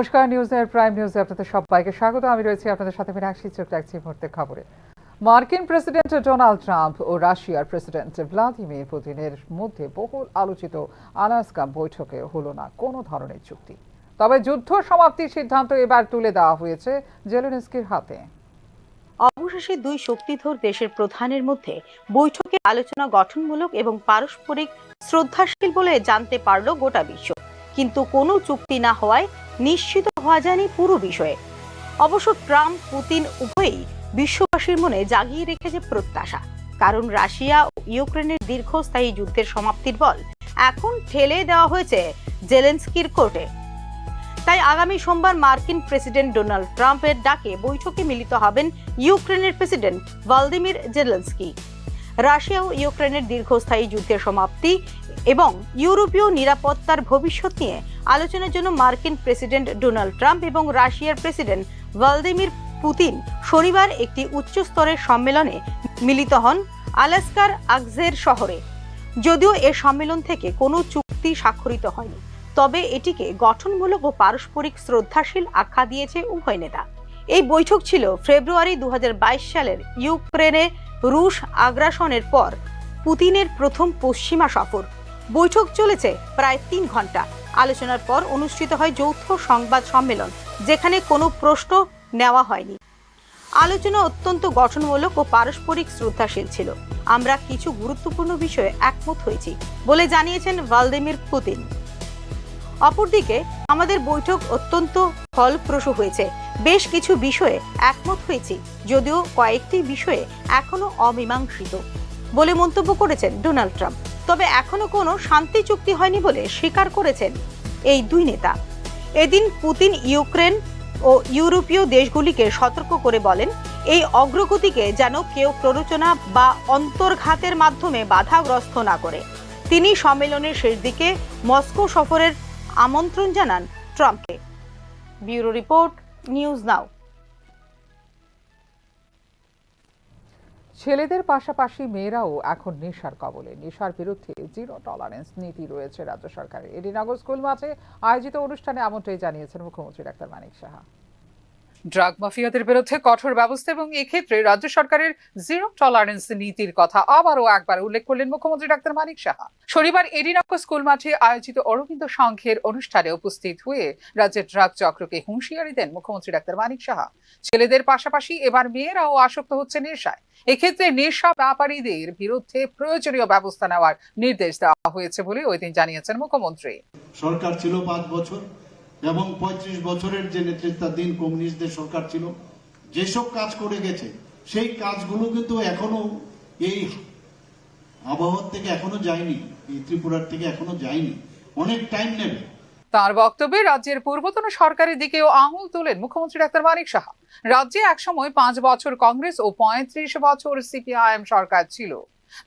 নমস্কার, নিউজের প্রাইম নিউজে আপনাদের সবাইকে স্বাগত। আমি রয়েছি আপনাদের সাথে মীনাক্ষী। চোখ রাখছি মুহূর্তের খবরে। মার্কিন প্রেসিডেন্ট ডোনাল্ড ট্রাম্প ও রাশিয়ার প্রেসিডেন্ট ভ্লাদিমির পুতিনের মধ্যে বহুল আলোচিত আলাস্কা বৈঠকে হলো না কোনো ধরনের চুক্তি। তবে যুদ্ধ সমাপ্তির সিদ্ধান্ত এবার তুলে দেওয়া হয়েছে জেলেনস্কির হাতে। অবশেষে দুই শক্তিধর দেশের প্রধানের মধ্যে বৈঠকে আলোচনা গঠনমূলক এবং পারস্পরিক শ্রদ্ধাশীল বলে জানতে পারল গোটা বিশ্ব। কিন্তু কোনো চুক্তি না হওয়ায় নিশ্চিত হওয়া যায়নি পুরো বিষয়ে। অবশ্য ট্রাম্প পুতিন উভয়ই বিশ্ববাসীর মনে জাগিয়ে রেখেছে প্রত্যাশা, কারণ রাশিয়া ও ইউক্রেনের দীর্ঘস্থায়ী যুদ্ধের সমাপ্তির বল এখন ঠেলে দেওয়া হয়েছে জেলেনস্কির কোর্টে। তাই আগামী সোমবার মার্কিন প্রেসিডেন্ট ডোনাল্ড ট্রাম্পের ডাকে বৈঠকে মিলিত হবেন ইউক্রেনের প্রেসিডেন্ট ভলোদিমির জেলেনস্কি। রাশিয়া ও ইউক্রেনের দীর্ঘস্থায়ী যুদ্ধের সমাপ্তি এবং ইউরোপীয় নিরাপত্তার ভবিষ্যৎ নিয়ে আলোচনার জন্য মার্কিন প্রেসিডেন্ট ডোনাল্ড ট্রাম্প এবং রাশিয়ার প্রেসিডেন্ট ভলোদিমির পুতিন শনিবার একটি উচ্চ স্তরের সম্মেলনে মিলিত হন আলাস্কার আগজের শহরে। যদিও এ সম্মেলন থেকে কোনো চুক্তি স্বাক্ষরিত হয়নি, তবে এটিকে গঠনমূলক ও পারস্পরিক শ্রদ্ধাশীল আখ্যা দিয়েছে উভয় নেতা। এই বৈঠক ছিল ফেব্রুয়ারি 2022 সালের ইউক্রেনে রুশ আগ্রাসনের পর পুতিনের প্রথম পশ্চিমা সফর। বৈঠক চলেছে প্রায় 3 ঘন্টা। আলোচনার পর অনুষ্ঠিত হয় যৌথ সংবাদ সম্মেলন, যেখানে কোনো প্রশ্ন নেওয়া হয়নি। আলোচনা অত্যন্ত গঠনমূলক ও পারস্পরিক শ্রদ্ধাশীল ছিল। আমরা কিছু গুরুত্বপূর্ণ বিষয়ে একমত হয়েছি বলে জানিয়েছেন ভলোদিমির পুতিন। অপরদিকে আমাদের বৈঠক অত্যন্ত ফলপ্রসূ হয়েছে। বেশ কিছু বিষয়ে একমত হয়েছি, যদিও কয়েকটি বিষয়ে এখনো অমীমাংসিত বলে মন্তব্য করেছেন ডোনাল্ড ট্রাম্প। তবে এখনো কোনো শান্তি চুক্তি হয়নি বলে স্বীকার করেছেন এই দুই নেতা। এদিন পুতিন ইউক্রেন ও ইউরোপীয় দেশগুলিকে সতর্ক করে বলেন, এই অগ্রগতিকে যেন কেউ প্ররোচনা বা অন্তর্ঘাতের মাধ্যমে বাধাগ্রস্ত না করে। তিনি সম্মেলনের শেষ দিকে মস্কো সফরের আমন্ত্রণ জানান ট্রাম্পকে। ব্যুরো রিপোর্ট, নিউজ নাও। ছেলেদের পাশাপাশি মেয়েরাও এখন নেশার কবলে। নেশার বিরুদ্ধে জিরো টলারেন্স নীতি রয়েছে রাজ্য সরকারের। এডিনগর স্কুল মাঠে আয়োজিত অনুষ্ঠানে এমনটাই জানিয়েছেন মুখ্যমন্ত্রী ডাক্তার মানিক সাহা। ড্রাগ মাফিয়াদের বিরুদ্ধে কঠোর ব্যবস্থা এবং এক্ষেত্রে রাজ্য সরকারের জিরো টলারেন্স নীতির কথা আবারও একবার উল্লেখ করলেন মুখ্যমন্ত্রী ডাক্তার মানিক সাহা। শনিবার এডিনগর স্কুল মাঠে আয়োজিত অরবিন্দ সংঘের অনুষ্ঠানে উপস্থিত হয়ে রাজ্যের ড্রাগ চক্রকে হুঁশিয়ারি দেন মুখ্যমন্ত্রী ডাক্তার মানিক সাহা। ছেলেদের পাশাপাশি এবার মেয়েরাও আসক্ত হচ্ছে নেশায়। এক্ষেত্রে নেশা ব্যাপারীদের বিরুদ্ধে প্রয়োজনীয় ব্যবস্থা নেওয়ার নির্দেশ দেওয়া হয়েছে বলে ওই দিন জানিয়েছেন মুখ্যমন্ত্রী। সরকার ছিল 5 বছর এবং 35 বছরের যে নেতৃত্বাধীন কমিউনিস্টদের সরকার ছিল, যেসব কাজ করে গেছে সেই কাজগুলো কিন্তু এখনো এই আবহাওয়া থেকে এখনো যায়নি, এই ত্রিপুরার থেকে এখনো যায়নি, অনেক টাইম নেবে। তার বক্তব্যে রাজ্যের পূর্বতন সরকারের দিকেও আঙুল তোলেন মুখ্যমন্ত্রী ডাক্তার মানিক সাহা। রাজ্যে একসময় 5 বছর কংগ্রেস ও 35 বছর সিপিআইএম সরকার ছিল।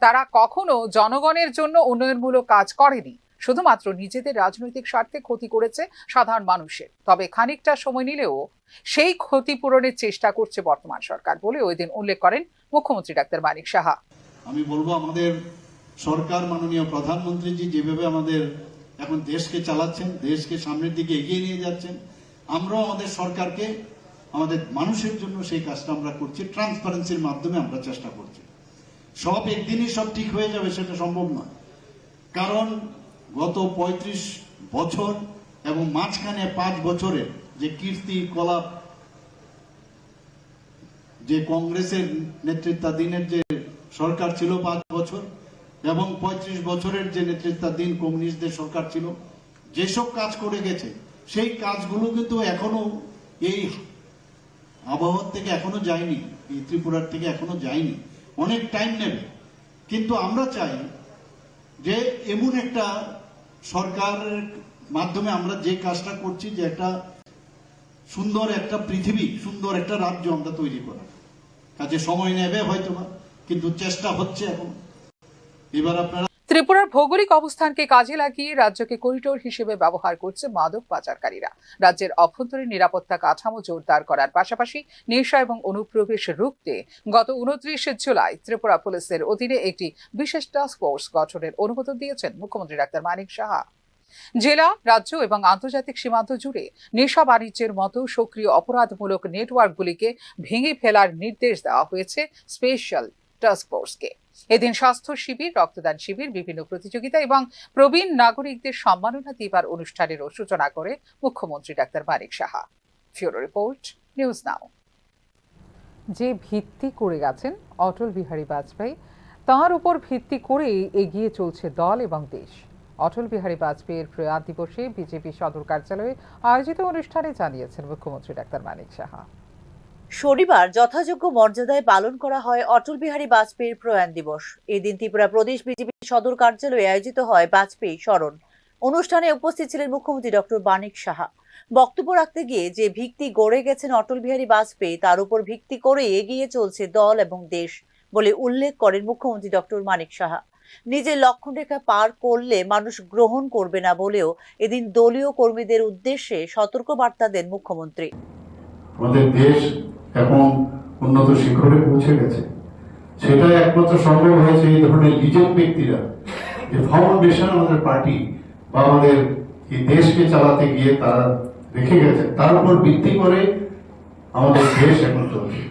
তারা কখনো জনগণের জন্য উন্নয়নমূলক কাজ করেনি, শুধুমাত্র নিজেদের রাজনৈতিক স্বার্থে ক্ষতি করেছে সাধারণ মানুষের। তবে খানিকটা সময় নিলেও সেই ক্ষতিপূরণের চেষ্টা করছে বর্তমান সরকার বলে ওই দিন উল্লেখ করেন মুখ্যমন্ত্রী ডাক্তার মানিক সাহা। আমি বলবো, আমাদের সরকার, মাননীয় প্রধানমন্ত্রীজি যেভাবে আমাদের এখন দেশকে চালাচ্ছেন, দেশকে সামনের দিকে এগিয়ে নিয়ে যাচ্ছেন, আমরাও আমাদের সরকারকে আমাদের মানুষের জন্য সেই কাজটা আমরা করছি। ট্রান্সপারেন্সির মাধ্যমে আমরা চেষ্টা করছি। সব একদিনই সব ঠিক হয়ে যাবে সেটা সম্ভব নয়, কারণ গত 35 বছর এবং মাঝখানে 5 বছরের যে কীর্তি কলাপ, যে কংগ্রেসের নেতৃত্বাধীনের যে সরকার ছিল 5 বছর এবং 35 বছরের যে নেতৃত্বাধীন কমিউনিস্টদের সরকার ছিল, যেসব কাজ করে গেছে সেই কাজগুলো কিন্তু এখনো এই আবহাওয়া থেকে এখনো যায়নি, এই ত্রিপুরার থেকে এখনো যায়নি, অনেক টাইম নেবে। কিন্তু আমরা চাই যে এমন একটা সরকারের মাধ্যমে আমরা যে কাজটা করছি, যে একটা সুন্দর একটা পৃথিবী, সুন্দর একটা রাজ্য আমরা তৈরি করা। কাজে সময় নেবে হয়তোবা, কিন্তু চেষ্টা হচ্ছে এখন। এবার আপনারা ত্রিপুরার ভৌগোলিক অবস্থানকে কাজে লাগিয়ে রাজ্যকে করিডোর হিসেবে ব্যবহার করছে মাদক পাচারকারীরা। রাজ্যের অভ্যন্তরীণ নিরাপত্তা কাঠামো জোরদার করার পাশাপাশি নেশা এবং অনুপ্রবেশ রুখতে গত 29 জুলাই ত্রিপুরা পুলিশের অধীনে একটি বিশেষ টাস্ক ফোর্স গঠনের অনুমোদন দিয়েছেন মুখ্যমন্ত্রী ডাক্তার মানিক সাহা। জেলা, রাজ্য এবং আন্তর্জাতিক সীমান্ত জুড়ে নেশা বাণিজ্যের মতো সক্রিয় অপরাধমূলক নেটওয়ার্কগুলিকে ভেঙে ফেলার নির্দেশ দেওয়া হয়েছে স্পেশাল টাস্ক ফোর্সকে। এদিন স্বাস্থ্য শিবির, রক্তদান শিবির, বিভিন্ন প্রতিযোগিতা এবং প্রবীণ নাগরিকদের সম্মাননা দিবার অনুষ্ঠানেরও সূচনা করে মুখ্যমন্ত্রী doctor Manik Saha. Bureau report, News Now. যে ভিত্তি করে গেছেন অটল বিহারী বাজপেয়ী, তাঁর উপর ভিত্তি করেই এগিয়ে চলছে দল এবং দেশ। অটল বিহারী বাজপেয়ীর প্রয়াণ দিবসে বিজেপি সদর কার্যালয়ে আয়োজিত অনুষ্ঠানে জানিয়েছেন মুখ্যমন্ত্রী ডাক্তার মানিক সাহা। শনিবার যথাযোগ্য মর্যাদায় পালন করা হয় অটল বিহারী বাজপেয়ীর প্রয়াণ দিবস। এই দিন ত্রিপুরা প্রদেশ বিজেপি সদর কার্যালয়ে আয়োজিত হয় বাজপেয়ী স্মরণ অনুষ্ঠানে। উপস্থিত ছিলেন মুখ্যমন্ত্রী ডক্টর মানিক সাহা। বক্তব্য রাখতে গিয়ে যে ভিত্তি গড়ে গেছেন অটল বিহারী বাজপেয়ী, তার উপর ভিত্তি করে এগিয়ে চলছে দল এবং দেশ বলে উল্লেখ করেন মুখ্যমন্ত্রী ডক্টর মানিক সাহা। নিজের লক্ষ্যরেখা পার করলে মানুষ গ্রহণ করবে না বলেও এদিন দলীয় কর্মীদের উদ্দেশ্যে সতর্ক বার্তা দেন মুখ্যমন্ত্রী। আমাদের দেশ এখন উন্নত শিখরে পৌঁছে গেছে, সেটা একমাত্র সম্ভব হয়েছে এই ধরনের লিজেন্ড ব্যক্তিরা, যে ফাউন্ডেশন আমাদের পার্টি বা আমাদের এই দেশকে চালাতে গিয়ে তারা রেখে গেছে, তার উপর ভিত্তি করে আমাদের দেশ এখন চলছে।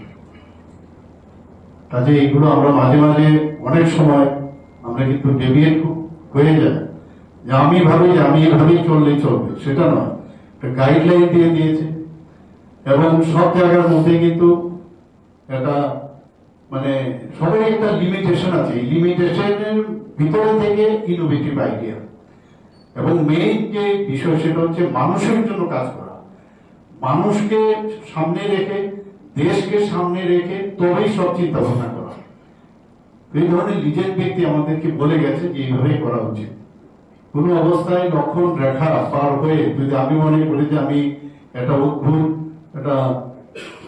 কাজে এইগুলো আমরা মাঝে মাঝে অনেক সময় আমরা কিন্তু ডেভিয়েট হয়ে যায়, যে আমি ভাবি যে আমি এভাবেই চললেই চলবে, সেটা নয়। একটা গাইডলাইন দিয়ে দিয়েছে এবং সব জায়গার মধ্যে কিন্তু একটা মানে সবাই একটা লিমিটেশন আছে। এই লিমিটেশনের ভিতরে থেকে ইনোভেটিভ আইডিয়া এবং মেইন যে বিষয় সেটা হচ্ছে মানুষের জন্য কাজ করা, মানুষকে সামনে রেখে, দেশকে সামনে রেখে তবেই সব চিন্তা ভাবনা করা। এই ধরনের লিজেন্ড ব্যক্তি আমাদেরকে বলে গেছে যে এইভাবেই করা উচিত। কোনো অবস্থায় লক্ষণ রেখা পার হয়ে যদি আমি মনে করি যে আমি একটা অদ্ভুত একটা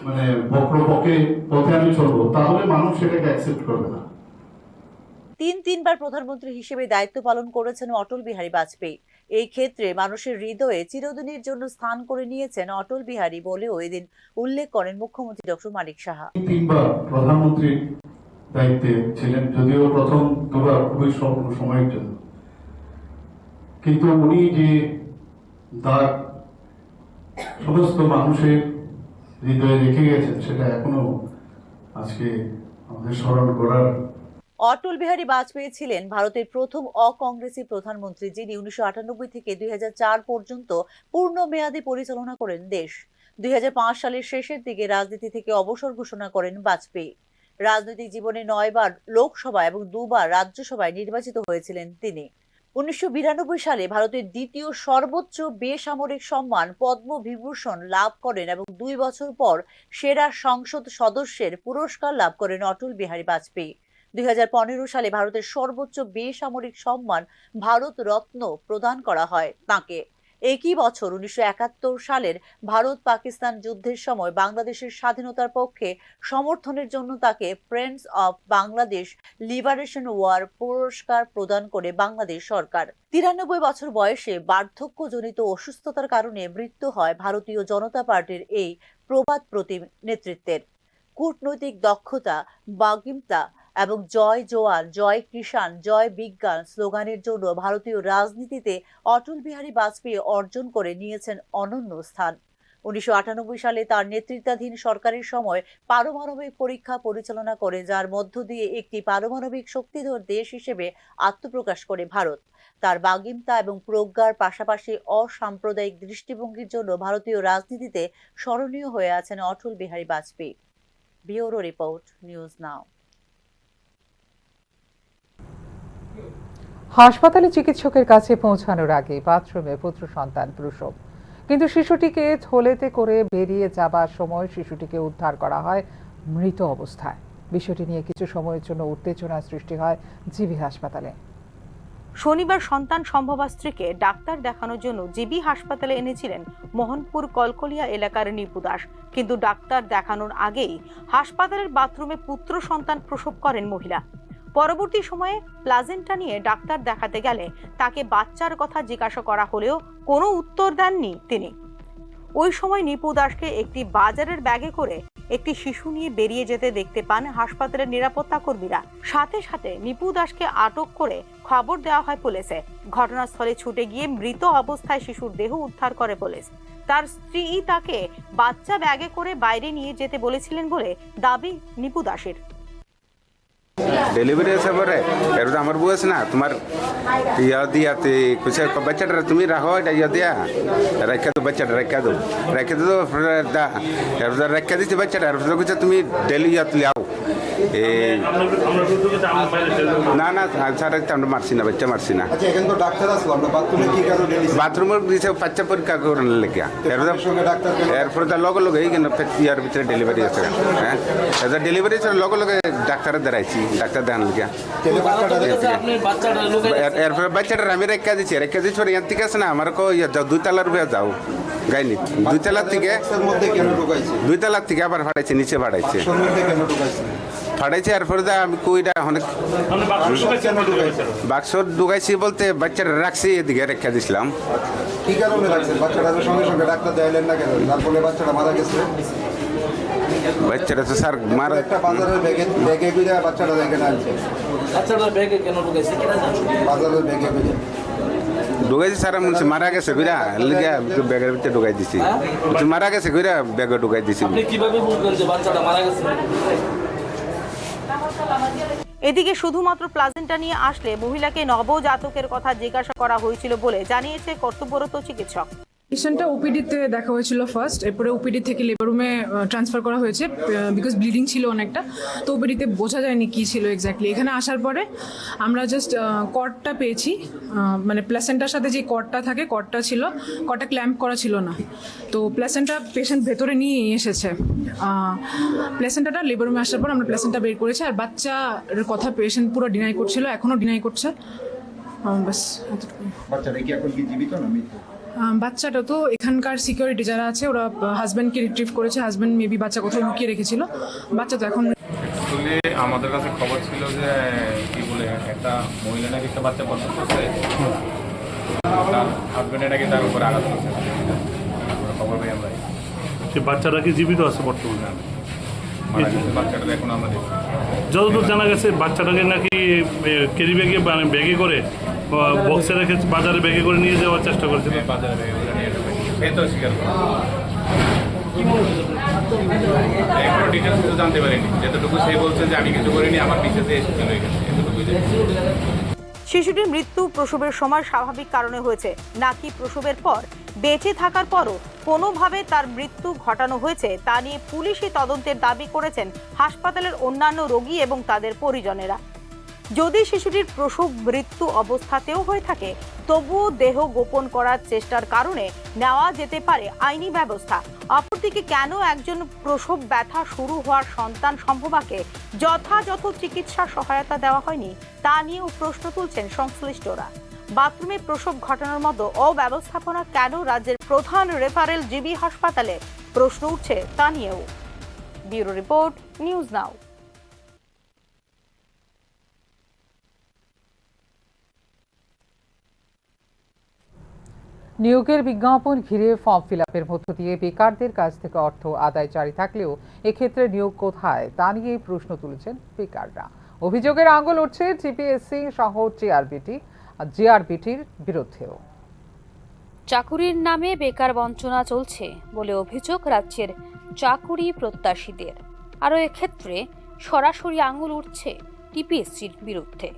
মানে বক্রপথে আমি চলবো, তাহলে মানুষ সেটাকে অ্যাকসেপ্ট করবে না। তিনবার প্রধানমন্ত্রী হিসেবে দায়িত্ব পালন করেছেন অটল বিহারী বাজপেয়ী। এই ক্ষেত্রে মানুষের হৃদয়ে চিরদিনের জন্য স্থান করে নিয়েছেন অটল বিহারী বলেও এদিন উল্লেখ করেন মুখ্যমন্ত্রী ডক্টর মানিক সাহা। তিনবার প্রধানমন্ত্রীর দায়িত্বে ছিলেন, যদিও প্রথম দুবার খুবই স্বল্প সময়ের জন্য, কিন্তু উনি যে দাগ সমস্ত মানুষের হৃদয়ে রেখে গেছেন, সেটা এখনো আজকে আমাদের স্মরণ করার। অটল বিহারী বাজপেয়ী ছিলেন ভারতের প্রথম অকংগ্রেসী প্রধানমন্ত্রী, যিনি 1998 থেকে 2004 পর্যন্ত পূর্ণ মেয়াদী পরিচালনা করেন দেশ। 2005 সালের শেষের দিকে রাজনীতি থেকে অবসর ঘোষণা করেন বাজপেয়ী। রাজনৈতিক জীবনে 9 বার লোকসভা এবং 2 বার রাজ্যসভায় নির্বাচিত হয়েছিলেন তিনি। 1992 সালে ভারতের দ্বিতীয় সর্বোচ্চ বেসামরিক সম্মান পদ্মবিভূষণ লাভ করেন এবং 2 বছর পর সেরা সংসদ সদস্যের পুরস্কার লাভ করেন অটল বিহারী বাজপেয়ী। 2015 সালে ভারতের সর্বোচ্চ বেসামরিক সম্মান ভারত রত্ন প্রদান করা হয় তাকে। একই বছর 1971 সালের ভারত পাকিস্তান যুদ্ধের সময় বাংলাদেশের স্বাধীনতার পক্ষে সমর্থনের জন্য তাকে Friends of Bangladesh Liberation War পুরস্কার প্রদান করে বাংলাদেশ সরকার। 93 বছর বয়সে বার্ধক্যজনিত অসুস্থতার কারণে মৃত্যু হয় ভারতীয় জনতা পার্টির এই প্রবাদ প্রতিম নেতৃত্বের। কূটনৈতিক দক্ষতা, বাগ্মিতা এবং জয় জওয়ান, জয় কিষাণ, জয় বিজ্ঞান স্লোগানের জন্য ভারতীয় রাজনীতিতে অটল বিহারী বাজপেয়ী অর্জন করে নিয়েছেন অনন্য স্থান। 1998 সালে তার নেতৃত্বাধীন সরকারের সময় পারমাণবিক পরীক্ষা পরিচালনা করে, যার মধ্য দিয়ে একটি পারমাণবিক শক্তিধর দেশ হিসেবে আত্মপ্রকাশ করে ভারত। তার বাগ্মিতা এবং প্রজ্ঞার পাশাপাশি অসাম্প্রদায়িক দৃষ্টিভঙ্গির জন্য ভারতীয় রাজনীতিতে স্মরণীয় হয়ে আছেন Atal Bihari Vajpayee. Bureau report, News Now. হাসপাতালে চিকিৎসকের কাছে পৌঁছানোর আগে বাথরুমে পুত্র সন্তান প্রসব, কিন্তু শিশুটিকে থলেতে করে বেরিয়ে যাবার সময় শিশুটিকে উদ্ধার করা হয় মৃত অবস্থায়। বিষয়টি নিয়ে কিছু সময়ের জন্য উত্তেজনার সৃষ্টি হয় জিবি হাসপাতালে। শনিবার সন্তান সম্ভবা স্ত্রীকে ডাক্তার দেখানোর জন্য জিবি হাসপাতালে এনেছিলেন মোহনপুর কলকলিয়া এলাকার নিপু দাস, কিন্তু ডাক্তার দেখানোর আগেই হাসপাতালের বাথরুমে পুত্র সন্তান প্রসব করেন মহিলা। পরবর্তী সময়ে প্লাজেন্টা নিয়ে ডাক্তার দেখাতে গেলে তাকে বাচ্চার কথা জিজ্ঞাসা করা হলেও কোনো উত্তর দেননি তিনি। ওই সময় নিপু দাসকে একটি বাজারের ব্যাগে করে একটি শিশু নিয়ে বেরিয়ে যেতে দেখতে পান হাসপাতালের নিরাপত্তা কর্মীরা। সাথে সাথে নিপু দাসকে আটক করে খবর দেওয়া হয় পুলিশে। ঘটনাস্থলে ছুটে গিয়ে মৃত অবস্থায় শিশুর দেহ উদ্ধার করে পুলিশ। তার স্ত্রী তাকে বাচ্চা ব্যাগে করে বাইরে নিয়ে যেতে বলেছিলেন বলে দাবি নিপু দাসের। ডেলিভারি আছে পরে এর আমার বয়স না তোমার ইয়া দিয়াতে কুছে বাচ্চাটা তুমি রাখো এটা ইয়া দিয়া রেখে দো বাচ্চাটা রেখে দো দা এর রেখে দিতে বাচ্চাটা আর কুছে তুমি ডেলি ইয়া লিয়াও না না স্যার আমরা মারছি না বাচ্চা মারছি না। আচ্ছা এখানে তো ডাক্তার আসলো, আমরা বাথরুমে কি কারণে বাথরুমে দিছে বাচ্চা পরীক্ষা করার লেগে এরপরে তার লগে লগে এই কেন ইয়ার ভিতরে ডেলিভারি আছে। হ্যাঁ এটা ডেলিভারি আছে লগে লগে ডাক্তার দাঁড়াইছি, ডাক্তার দেখান লেগে এরপরে বাচ্চাটা আমি রেখা দিচ্ছি এর থেকে আছে না আমার কো দুই তালার উপরে যাও গাইনি দুই তালার থেকে আবার ফাটাইছে নিচে ফাটাইছে এরপরে আমি কইটা অনেক বাক্স ঢুকাইছি বলতে বাচ্চাটা রাখছি এদিকে রেখা দিছিলাম। কি কারণে রাখছেন বাচ্চাটা? সঙ্গে সঙ্গে ডাক্তার দেখাইলেন না কেন? তারপরে বাচ্চাটা মারা গেছে। বাচ্চাটা তো স্যার মারা একটা বাজারের ব্যাগে করে বাচ্চাটা দেখে না আনছে। বাচ্চাটা ব্যাগে কেন ঢুকাইছে? বাজারের ব্যাগে করে ঢুকাইছি স্যার মনে মারা গেছে কইরা লিগা ব্যাগের ভিতরে ঢুকাই দিছি। মারা গেছে কইরা ব্যাগে ঢুকাই দিছি। আপনি কিভাবে বুঝলেন যে বাচ্চাটা মারা গেছে? এদিকে শুধুমাত্র প্লাজেন্টা নিয়ে আসলে মহিলাকে নবজাতকের কথা জিজ্ঞাসা করা হয়েছিল বলে জানিয়েছে কর্তব্যরত চিকিৎসক। পেশেন্টটা ওপিডিতে দেখা হয়েছিল ফার্স্ট, এরপরে ওপিডি থেকে লেবার রুমে ট্রান্সফার করা হয়েছে বিকজ ব্লিডিং ছিল অনেকটা, তো ওপিডিতে বোঝা যায়নি কী ছিল এক্স্যাক্টলি। এখানে আসার পরে আমরা জাস্ট কর্ডটা পেয়েছি, মানে প্লাসেন্টার সাথে যে কর্ডটা থাকে কর্ডটা ছিল, কর্ডটা ক্ল্যাম্প করা ছিল না, তো প্লাসেন্টা পেশেন্ট ভেতরে নিয়ে এসেছে। প্লাসেন্টাটা লেবার রুমে আসার পর আমরা প্লাসেন্টা বের করেছি, আর বাচ্চার কথা পেশেন্ট পুরো ডিনাই করছিল, এখনও ডিনাই করছে। ব্যাস বাচ্চাটা কি এখন কি জীবিত না মৃত? বাচ্চাটা তো এখানকার সিকিউরিটি যারা আছে ওরা হাজব্যান্ডকে রিট্রিভ করেছে, হাজব্যান্ড মেবি বাচ্চা কোথাও লুকিয়ে রেখেছিল, বাচ্চা তো এখন। অ্যাকচুয়ালি আমাদের কাছে খবর ছিল যে কি বলে একটা মহিলা নাকি একটা বাচ্চা প্রসব করছে, তার হাজব্যান্ডে নাকি তার উপরে আঘাত করছে, খবর পাই আমরা। সেই বাচ্চাটা কি জীবিত আছে বর্তমানে? মারা গেছে বাচ্চাটা এখন আমরা দেখি। যতদূর জানা গেছে বাচ্চাটাকে নাকি ক্যারি ব্যাগে ব্যাগে করে বক্সে রেখে বাজারে ব্যাগে করে নিয়ে যাওয়ার চেষ্টা করেছিল। বাজারে ব্যাগে করে নিয়ে যাবে এই তো স্বীকার করে এখনো ডিটেলস কিছু জানতে পারিনি, যতটুকু সে বলছে যে আমি কিছু করিনি, আমার পিছিয়ে এসে চলে গেছে, এতটুকুই। শিশুটির মৃত্যু প্রসবের সময় স্বাভাবিক কারণে হয়েছে নাকি প্রসবের পর বেঁচে থাকার পরও কোনোভাবে তার মৃত্যু ঘটানো হয়েছে তা নিয়ে পুলিশি তদন্তের দাবি করেছেন হাসপাতালের অন্যান্য রোগী এবং তাদের পরিজনেরা। যদি শিশুটির প্রসব মৃত্যু অবস্থাতেও হয়ে থাকে তবুও দেহ গোপন করার চেষ্টার কারণে নেওয়া যেতে পারে আইনি ব্যবস্থা। অপরদিকে কেন একজন প্রসব ব্যথা শুরু হওয়ার সন্তান সম্ভবাকে যথাযথ চিকিৎসা সহায়তা দেওয়া হয়নি তা নিয়েও প্রশ্ন তুলছেন সংশ্লিষ্টরা। বাথরুমে প্রসব ঘটানোর মতো অব্যবস্থাপনা কেন রাজ্যের প্রধান রেফারেল জিবি হাসপাতালে, প্রশ্ন উঠছে তা নিয়েও। ব্যুরো রিপোর্ট, নিউজ নাও। নিয়োগের বিজ্ঞাপন ঘিরে ফর্ম ফিল আপের মধ্য দিয়ে বেকারদের কাছ থেকে অর্থ আদায় জারি থাকলেও এক্ষেত্রে নিয়োগ কোথায় তা নিয়ে প্রশ্ন তুলেছেন বেকাররা। অভিযোগের আঙুল উঠছে জিপিএসসি সহ জিআরবিটির বিরুদ্ধেও। চাকুরির নামে বেকার বঞ্চনা চলছে বলে অভিযোগ রাজ্যের চাকুরি প্রত্যাশীদের। আরও এক্ষেত্রে সরাসরি আঙুল উঠছে টিপিএসসির বিরুদ্ধে।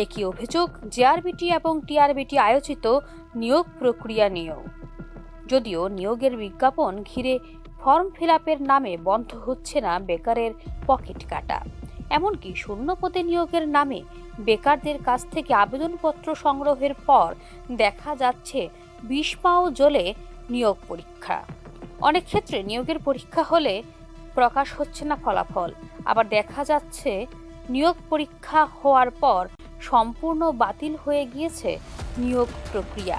একই অভিযোগ জিআরবিটি এবং টিআরবিটি আয়োজিত নিয়োগ প্রক্রিয়া নিয়েও। যদিও নিয়োগের বিজ্ঞাপন ঘিরে ফর্ম ফিল আপের নামে বন্ধ হচ্ছে না বেকারের পকেট কাটা, এমনকি শূন্য পদে নিয়োগের নামে বেকারদের কাছ থেকে আবেদনপত্র সংগ্রহের পর দেখা যাচ্ছে বিষ পাও জ্বলে নিয়োগ পরীক্ষা। অনেক ক্ষেত্রে নিয়োগের পরীক্ষা হলে প্রকাশ হচ্ছে না ফলাফল, আবার দেখা যাচ্ছে নিয়োগ পরীক্ষা হওয়ার পর সম্পূর্ণ বাতিল হয়ে গিয়েছে নিয়োগ প্রক্রিয়া।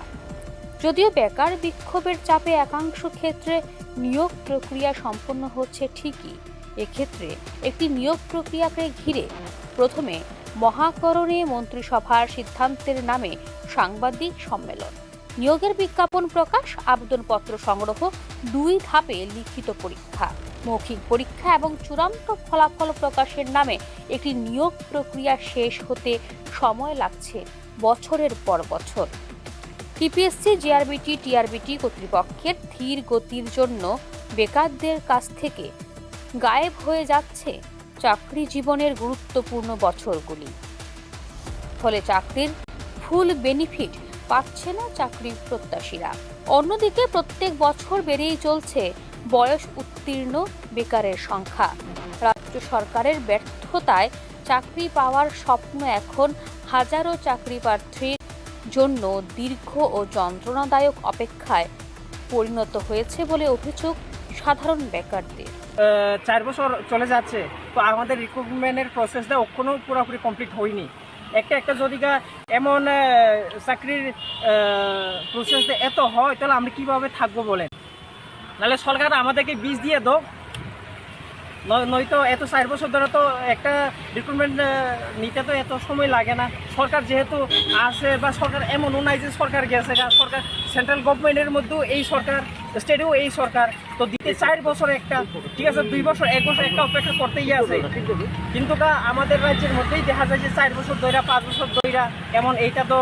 যদিও বেকার বিক্ষোভের চাপে একাংশ ক্ষেত্রে নিয়োগ প্রক্রিয়া সম্পন্ন হচ্ছে ঠিকই, এক্ষেত্রে একটি নিয়োগ প্রক্রিয়াকে ঘিরে প্রথমে মহাকরণে মন্ত্রিসভার সিদ্ধান্তের নামে সাংবাদিক সম্মেলন, নিয়োগের বিজ্ঞাপন প্রকাশ, আবেদনপত্র সংগ্রহ, 2 ধাপে লিখিত পরীক্ষা। মৌখিক পরীক্ষা এবং চূড়ান্ত ফলাফল প্রকাশের নামে একটি নিয়োগ প্রক্রিয়া শেষ হতে সময় লাগছে বছরের পর বছর। টিপিএসসি, জিআরবিটি, টিআরবিটি কর্তৃপক্ষের ধীর গতির জন্য বেকারদের কাছ থেকে গায়েব হয়ে যাচ্ছে চাকরি জীবনের গুরুত্বপূর্ণ বছরগুলি। ফলে চাকরির ফুল বেনিফিট পাচ্ছে না চাকরি প্রত্যাশীরা। অন্যদিকে প্রত্যেক বছর বেড়েই চলছে বয়স উত্তীর্ণ বেকারের সংখ্যা। রাজ্য সরকারের ব্যর্থতায় চাকরি পাওয়ার স্বপ্ন এখন হাজারো চাকরি প্রার্থীর জন্য দীর্ঘ ও যন্ত্রণাদায়ক অপেক্ষায় পরিণত হয়েছে বলে অভিযোগ সাধারণ বেকারদের। 4 বছর চলে যাচ্ছে, তো আমাদের রিক্রুটমেন্টের প্রসেসটা এখনো পুরোপুরি কমপ্লিট হয়নি। একটা যদি এমন চাকরির প্রসেসটা এত হয়, তাহলে আমরা কীভাবে থাকবো বলেন? নাহলে সরকার আমাদেরকে বীজ দিয়ে দাও, নয়তো এত 4 বছর ধরে তো একটা রিক্রুটমেন্ট নিতে তো এত সময় লাগে না। সরকার যেহেতু আছে, বা সরকার এমনও নাই যে সরকার গেছে, সরকার সেন্ট্রাল গভর্নমেন্টের মধ্যেও এই সরকার, স্টেটেও এই সরকার, তো দিতে 4 বছর একটা, ঠিক আছে 2 বছর 1 বছর একটা অপেক্ষা করতেই আছে। কিন্তু আমাদের রাজ্যের মধ্যেই দেখা যায় যে 4 বছর ধরে 5 বছর ধরে এমন, এইটা তো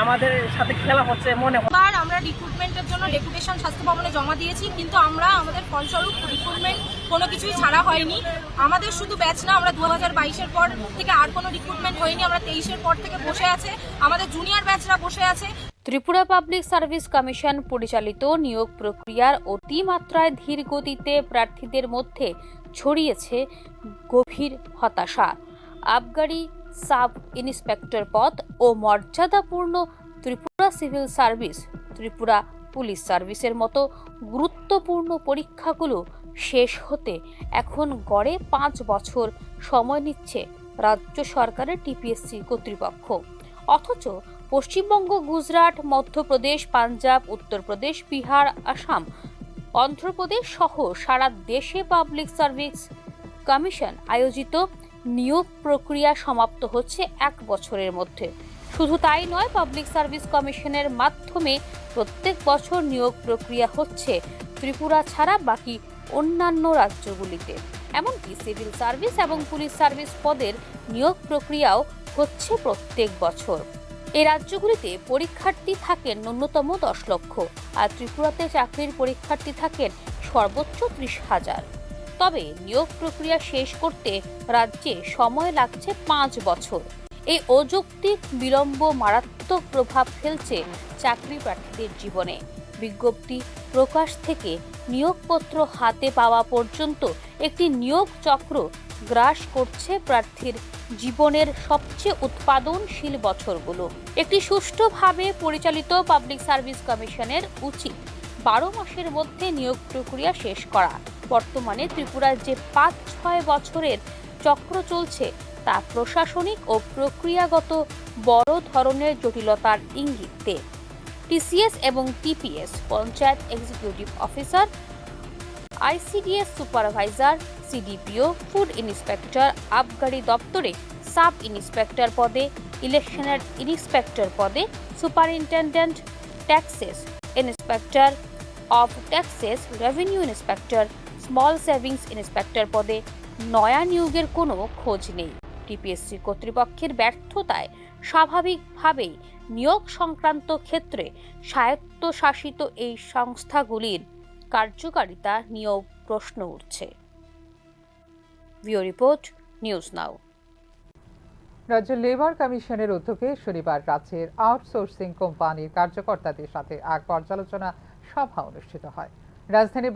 আমাদের সাথে খেলা হচ্ছে মনে হয়। আমরা রিক্রুটমেন্টের জন্য ডেপুটেশন স্বাস্থ্য ভবনে জমা দিয়েছি, কিন্তু আমাদের ফলস্বরূপ রিক্রুটমেন্ট কোনো কিছুই ছাড়া হয়নি। আমাদের শুধু ব্যাচ না, আমরা 2022-এর পর থেকে আর কোনো রিক্রুটমেন্ট হয়নি। আমরা 23-এর পর থেকে বসে আছে, আমাদের জুনিয়র ব্যাচরা বসে আছে। ত্রিপুরা পাবলিক সার্ভিস কমিশন পরিচালিত নিয়োগ প্রক্রিয়ার অতিমাত্রায় ধীর গতিতে প্রার্থীদের মধ্যে ছড়িয়েছে গভীর হতাশা। আবগারি সাব ইন্সপেক্টর পদ ও মর্যাদাপূর্ণ Tripura civil service, Tripura police সার্ভিসের মতো গুরুত্বপূর্ণ পরীক্ষাগুলো শেষ হতে এখন গড়ে 5 বছর সময় নিচ্ছে রাজ্য সরকারের টিপিএসসি কর্তৃপক্ষ। অথচ পশ্চিমবঙ্গ, গুজরাট, মধ্যপ্রদেশ, পাঞ্জাব, উত্তরপ্রদেশ, বিহার, আসাম, অন্ধ্রপ্রদেশ সহ সারা দেশে পাবলিক সার্ভিস কমিশন আয়োজিত নিয়োগ প্রক্রিয়া সমাপ্ত হচ্ছে 1 বছরের মধ্যে। শুধু তাই নয়, পাবলিক সার্ভিস কমিশনের মাধ্যমে প্রত্যেক বছর নিয়োগ প্রক্রিয়া হচ্ছে ত্রিপুরা ছাড়া বাকি অন্যান্য রাজ্যগুলিতে। এমনকি সিভিল সার্ভিস এবং পুলিশ সার্ভিস পদের নিয়োগ প্রক্রিয়াও হচ্ছে প্রত্যেক বছর। এই রাজ্যগুলিতে পরীক্ষার্থী থাকেন ন্যূনতম 10 লক্ষ, আর ত্রিপুরাতে চাকরির পরীক্ষার্থী থাকেন সর্বোচ্চ 30,000। তবে নিয়োগ প্রক্রিয়া শেষ করতে রাজ্যে সময় লাগছে 5 বছর। এই অযৌক্তিক বিলম্ব মারাত্মক প্রভাব ফেলছে চাকরি প্রার্থীদের জীবনে। বিজ্ঞপ্তি প্রকাশ থেকে নিয়োগপত্র হাতে পাওয়া পর্যন্ত একটি নিয়োগ চক্র গ্রাস করছে প্রার্থীর জীবনের সবচেয়ে উৎপাদনশীল বছরগুলো। একটি সুষ্ঠুভাবে পরিচালিত পাবলিক সার্ভিস কমিশনের উচিত 12 মাসের মধ্যে নিয়োগ প্রক্রিয়া শেষ করা। বর্তমানে ত্রিপুরার যে 5-6 বছরের চক্র চলছে, তা প্রশাসনিক ও প্রক্রিয়াগত বড় ধরনের জটিলতার ইঙ্গিত দেয়। টিসিএস এবং TPS, panchayat executive officer, ICDS supervisor, CDPO, food inspector, আবগারি দপ্তরে সাব ইন্সপেক্টর পদে, ইলেকশনের ইন্সপেক্টর পদে, superintendent, taxes inspector of taxes, revenue inspector, small savings inspector পদে নয়া নিয়োগের কোনো খোঁজ নেই। টিপিএসসি কর্তৃপক্ষের ব্যর্থতায় স্বাভাবিকভাবেই নিয়োগ সংক্রান্ত ক্ষেত্রে স্বায়ত্তশাসিত এই সংস্থাগুলির কার্যকারিতা নিয়েও প্রশ্ন উঠছে। ভিও রিপোর্ট, নিউজ নাও। রাজ্য লেবার কমিশনের উদ্যোগে শনিবার রাজ্যের আউটসোর্সিং কোম্পানির কার্যকর্তাদের সাথে এক পর্যালোচনা সভা অনুষ্ঠিত হয়। রাজধানী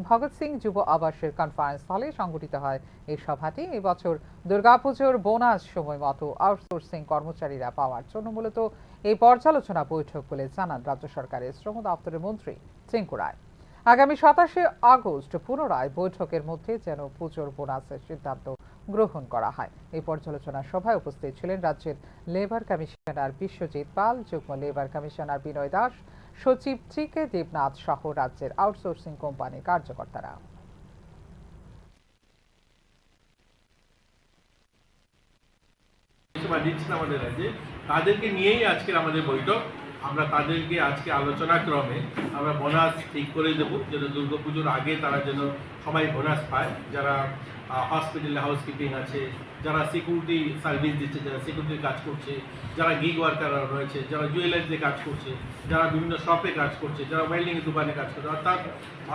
ভগৎ সিং যুব আবাসের কনফারেন্স হলে সংগঠিত হয় এই সভাটি। এবছর দুর্গাপুজোর বোনাস সময় মতো আউটসোর্সিং কর্মচারীরা পাওয়ার জন্য মূলত এই পর্যালোচনা বৈঠক বলে জানান রাজ্য সরকারের শ্রম দপ্তরের মন্ত্রী চিঙ্কু রায়। আগামী 27 আগস্ট পুনরায় বৈঠকের মধ্যে যেন পুজোর বোনাসের সিদ্ধান্ত গ্রহণ করা হয়। এই পর্যালোচনা সভায় উপস্থিত ছিলেন রাজ্যের লেবার কমিশনার বিশ্বজিৎ পাল, যুগ্ম লেবার কমিশনার বিনয় দাস, সচিব টিকে দেবনাথ সহ রাজ্যের আউটসোর্সিং কোম্পানির কার্যকর্তারা। আমাদের রাজ্যে তাদেরকে নিয়েই আজকের আমাদের বৈঠক। আমরা তাদেরকে আজকে আলোচনাক্রমে আমরা বোনাস ঠিক করে দেবো, যেন দুর্গাপুজোর আগে তারা যেন সবাই বোনাস পায়। যারা হসপিটালে হাউসকিপিং আছে, যারা সিকিউরিটি সার্ভিস দিচ্ছে, যারা সিকিউরিটির কাজ করছে, যারা গিগ ওয়ার্কাররা রয়েছে, যারা জুয়েলারিতে কাজ করছে, যারা বিভিন্ন শপে কাজ করছে, যারা ওয়েল্ডিংয়ের দোকানে কাজ করছে, অর্থাৎ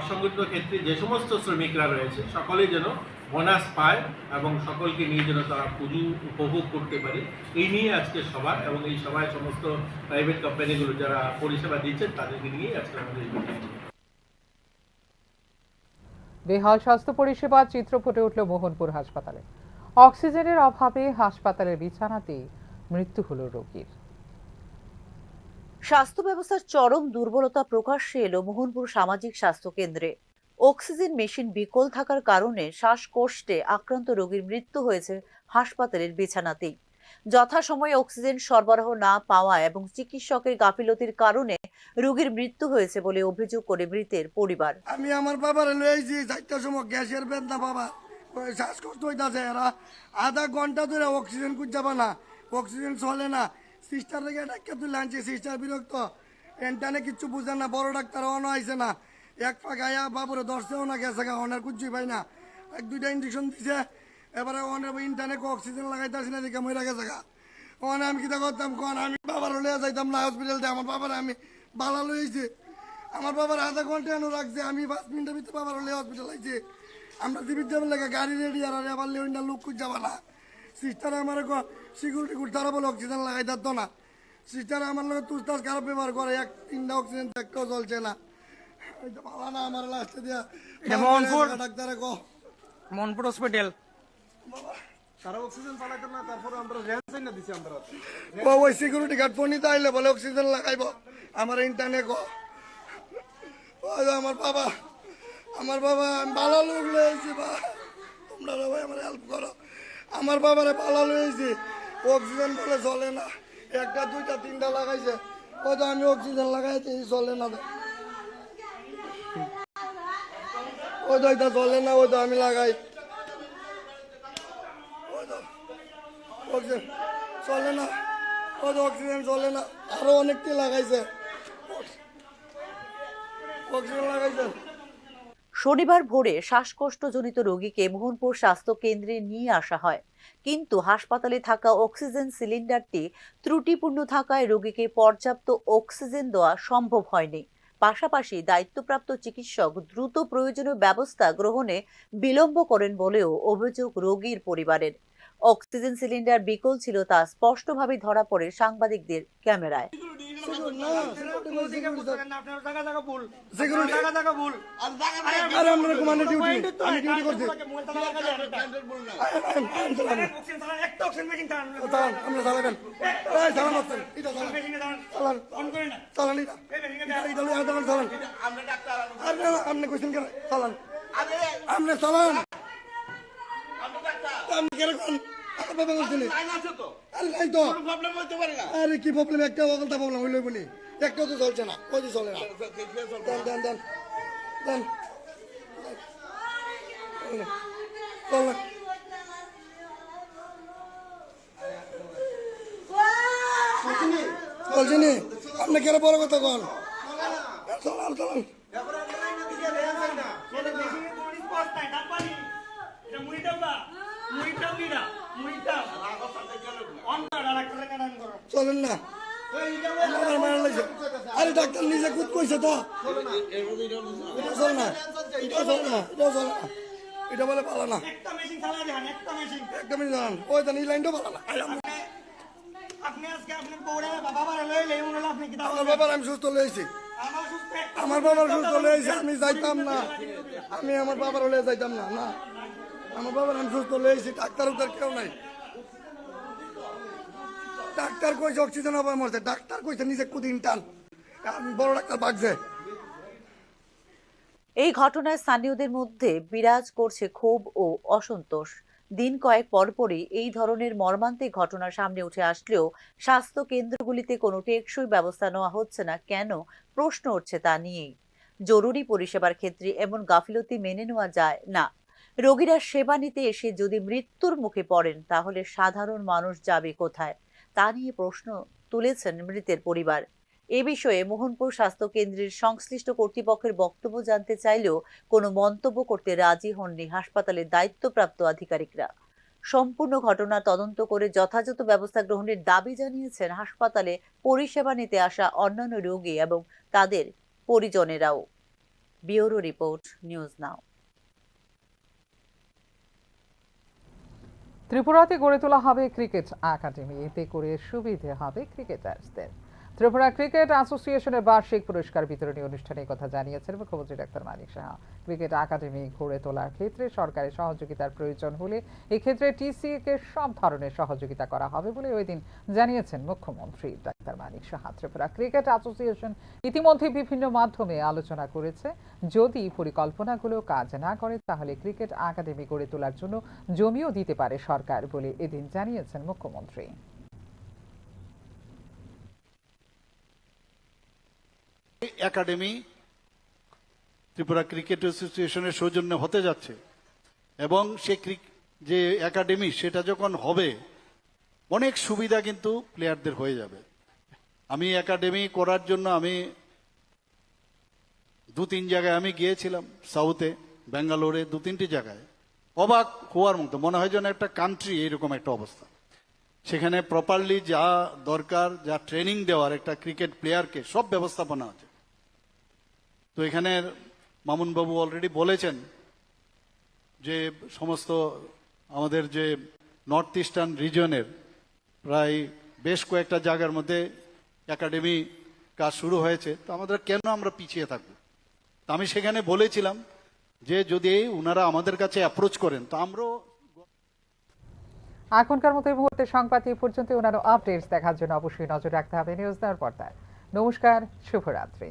অসংগঠিত ক্ষেত্রে যে সমস্ত শ্রমিকরা রয়েছে সকলেই যেন বোনাস পায় এবং সকলকে নিয়ে যেন তারা পুজো উপভোগ করতে পারে, এই নিয়ে আজকে সভা। এবং এই সভায় সমস্ত প্রাইভেট কোম্পানিগুলো যারা পরিষেবা দিচ্ছেন তাদেরকে নিয়ে আজকে আমাদের এই মিটিং। বেহাল স্বাস্থ্য পরিষেবার চিত্র ফুটে উঠল মোহনপুর হাসপাতালে। অক্সিজেনের অভাবে হাসপাতালের বিছানাতেই মৃত্যু হলো রোগীর। স্বাস্থ্য ব্যবস্থার চরম দুর্বলতা প্রকাশ্যে এলো মোহনপুর সামাজিক স্বাস্থ্য কেন্দ্রে। অক্সিজেন মেশিন বিকল থাকার কারণে শ্বাসকষ্টে আক্রান্ত রোগীর মৃত্যু হয়েছে হাসপাতালের বিছানাতেই। যথাসময়ে অক্সিজেন সরবরাহ না পাওয়া এবং চিকিৎসকের গাফিলতির কারণে রোগীর মৃত্যু হয়েছে বলে অভিযোগ করে মৃতের পরিবার। আমি আমার বাবার লইছি 4টার সময় গ্যাসের বেদনা, বাবা শ্বাসকষ্ট হইতাছে, এরা আধা ঘন্টা ধরে অক্সিজেন খুঁজে না, অক্সিজেন চলে না। সিস্টার থেকে ডাক্তার তুলে আনছে, সিস্টার বিরক্ত, এনটানে কিচ্ছু বুঝে না, বড় ডাক্তার অনও আইসে না, এক ফাঁক আয়া বাবুরে ধরছেও না, গেছে গা অনের কুচ্ছুই পাই না, 1-2টা ইঞ্জেকশন দিছে, এবারে অনের ইন্টারনে অক্সিজেন লাগাইতেছি না, দিকে মরে গেছে গা। অনে আমি কিতা করতাম কন, আমি বাবার লইয়া যাইতাম না হসপিটালতে, আমার বাবার আমি বালা লইছি, আমার বাবার আধা ঘন্টা এনে রাখছে, আমি 5 মিনিটের ভিতরে বাবার লইয়া হসপিটাল আইছি। আমরা টিভির যাবেন লাগে গাড়ি রেডি, আর আবার লিওইনা লোক খুঁজ যাবা না। সিস্টার আমার সিকিউরিটি গুড তারা বলে অক্সিজেন লাগাই দিত না। সিস্টার আমার লোক তুস্তাস খারাপ ব্যবহার করে, 1-3টা অক্সিজেন দেখতেও চলছে না। ভালো না আমার লাস্টে দিয়া ডাক্তারে মোহনপুর হসপিটাল তারা অক্সিজেন চালাইতে না, তারপরে আমরা রেঞ্জ না দিছি আমরা। ওই সিকিউরিটি গার্ড ফোনিতে আইলে বলে অক্সিজেন লাগাইব, আমার ইন্টারনে আমার বাবা আমি ভালো লোক লয়েছি, বা তোমরা ভাই আমার হেল্প করো, আমার বাবারে ভালো লয়েছি, অক্সিজেন বলে চলে না, 1টা 2টা 3টা লাগাইছে, হয়তো আমি অক্সিজেন লাগাইতে চলে না, ওই তো এটা চলে না, ওই তো আমি লাগাই, অক্সিজেন চলে না, ওই তো অক্সিজেন চলে না, আরো অনেকটি লাগাইছে, অক্সিজেন লাগাইছে। শনিবার ভোরে শ্বাসকষ্টজনিত রোগীকে মোহনপুর স্বাস্থ্য কেন্দ্রে নিয়ে আসা হয়, কিন্তু হাসপাতালে থাকা অক্সিজেন সিলিন্ডারটি ত্রুটিপূর্ণ থাকায় রোগীকে পর্যাপ্ত অক্সিজেন দেওয়া সম্ভব হয়নি। পাশাপাশি দায়িত্বপ্রাপ্ত চিকিৎসক দ্রুত প্রয়োজনীয় ব্যবস্থা গ্রহণে বিলম্ব করেন বলেও অভিযোগ রোগীর পরিবারের। অক্সিজেন সিলিন্ডার বিকল ছিল তা স্পষ্টভাবে ধরা পড়ে সাংবাদিকদের ক্যামেরায়। আরে কি প্রবলেম, একটা অগলতা প্রবলেম হইল বলি, একটাও তো চলছে না, ওই যে চলে না, দেন দেন দেন চলছে নি, আপনি কেন বড় কথা কন, চলান চলান চলেন না, আরে ডাক্তার নিজে খুদ কইছে তো, এটা চলে না, এটা চলে না, এটা চলে না, এটা বলে পালা না, একটা মেশিন চালান, ওই তো এই লাইনটাও পালা না। আমার বাবার আমি সুস্থ লয়েছি, আমার বাবার সুস্থ লয়েছি, আমি যাইতাম না, আমি আমার বাবার হলে যাইতাম না, না আমার বাবার আমি সুস্থ লয়েছি, ডাক্তার উদ্ধার কেউ নাই, ডাক্তার কইছে অক্সিজেন অভাবে মরছে, ডাক্তার কইছে নিজে কুদিন টান, বড় ডাক্তার বাগছে। এই ঘটনায় স্থানীয়দের মধ্যে বিরাজ করছে ক্ষোভ ও অসন্তোষ। দিন কয়েক পরপরই এই ধরনের মর্মান্তিক ঘটনা সামনে উঠে আসলেও স্বাস্থ্য কেন্দ্রগুলিতে কোনো টেকসই ব্যবস্থা নেওয়া হচ্ছে না কেন প্রশ্ন উঠছে তা নিয়েই। জরুরি পরিষেবার ক্ষেত্রে এমন গাফিলতি মেনে নেওয়া যায় না। রোগীরা সেবা নিতে এসে যদি মৃত্যুর মুখে পড়েন তাহলে সাধারণ মানুষ যাবে কোথায়, তা নিয়ে প্রশ্ন তুলেছেন মৃতের পরিবার। এ বিষয়ে মোহনপুর স্বাস্থ্য কেন্দ্রের সংশ্লিষ্ট কর্তৃপক্ষের বক্তব্য জানতে চাইলেও কোনো মন্তব্য করতে রাজি হননি হাসপাতালের দায়িত্বপ্রাপ্ত আধিকারিকরা। সম্পূর্ণ ঘটনা তদন্ত করে যথাযথ ব্যবস্থা গ্রহণের দাবি জানিয়েছেন হাসপাতালে পরিষেবা নিতে আসা অন্যান্য রোগী এবং তাদের পরিজনেরাও। Bureau report, News Now. ত্রিপুরাতে গড়ে তোলা হবে ক্রিকেট একাডেমি, এতে করে সুবিধে হবে ক্রিকেটার্সদের। ত্রিপুরা ক্রিকেট অ্যাসোসিয়েশনের বার্ষিক পুরস্কার বিতরণী অনুষ্ঠানে কথা জানিয়েছেন মুখ্যমন্ত্রী doctor Manik Saha. Cricket academy গড়ে তোলার ক্ষেত্রে সরকারের সহযোগিতার প্রয়োজন হলে এক্ষেত্রে টিসিএ-কে সব ধরনের সহযোগিতা করা হবে বলে ওই দিন জানিয়েছেন মুখ্যমন্ত্রী doctor Manik Saha. Tripura cricket association ইতিমধ্যে বিভিন্ন মাধ্যমে আলোচনা করেছে। যদি পরিকল্পনাগুলো কাজ না করে তাহলে ক্রিকেট একাডেমি গড়ে তোলার জন্য জমিও দিতে পারে সরকার বলে এদিন জানিয়েছেন মুখ্যমন্ত্রী। একাডেমি ত্রিপুরা ক্রিকেট অ্যাসোসিয়েশনের সৌজন্যে হতে যাচ্ছে এবং সে যে একাডেমি সেটা যখন হবে অনেক সুবিধা কিন্তু প্লেয়ারদের হয়ে যাবে। আমি একাডেমি করার জন্য আমি 2-3 জায়গায় আমি গিয়েছিলাম, সাউথে, ব্যাঙ্গালোরে 2-3টি জায়গায়। অবাক হওয়ার মতো, মনে হয় যেন একটা কান্ট্রি এরকম একটা অবস্থা। সেখানে প্রপারলি যা দরকার, যা ট্রেনিং দেওয়ার একটা ক্রিকেট প্লেয়ারকে, সব ব্যবস্থাপনা আছে। তো এখানের মামুন বাবু অলরেডি বলেছেন যে সমস্ত আমাদের যে নর্থ ইস্টার্ন রিজনের প্রায় বেশ কয়েকটা জায়গার মধ্যে একাডেমি কাজ শুরু হয়েছে। তো আমাদের কেন আমরা পিছিয়ে থাকবো? তো আমি সেখানে বলেছিলাম যে যদি ওনারা আমাদের কাছে অ্যাপ্রোচ করেন তো আমরাও। এখনকার মতো এই মুহূর্তে সংবাদ এই পর্যন্ত। অন্যান্য আপডেটস দেখার জন্য অবশ্যই নজর রাখতে হবে নিউজ নাওর পর্দায়। নমস্কার, শুভরাত্রি।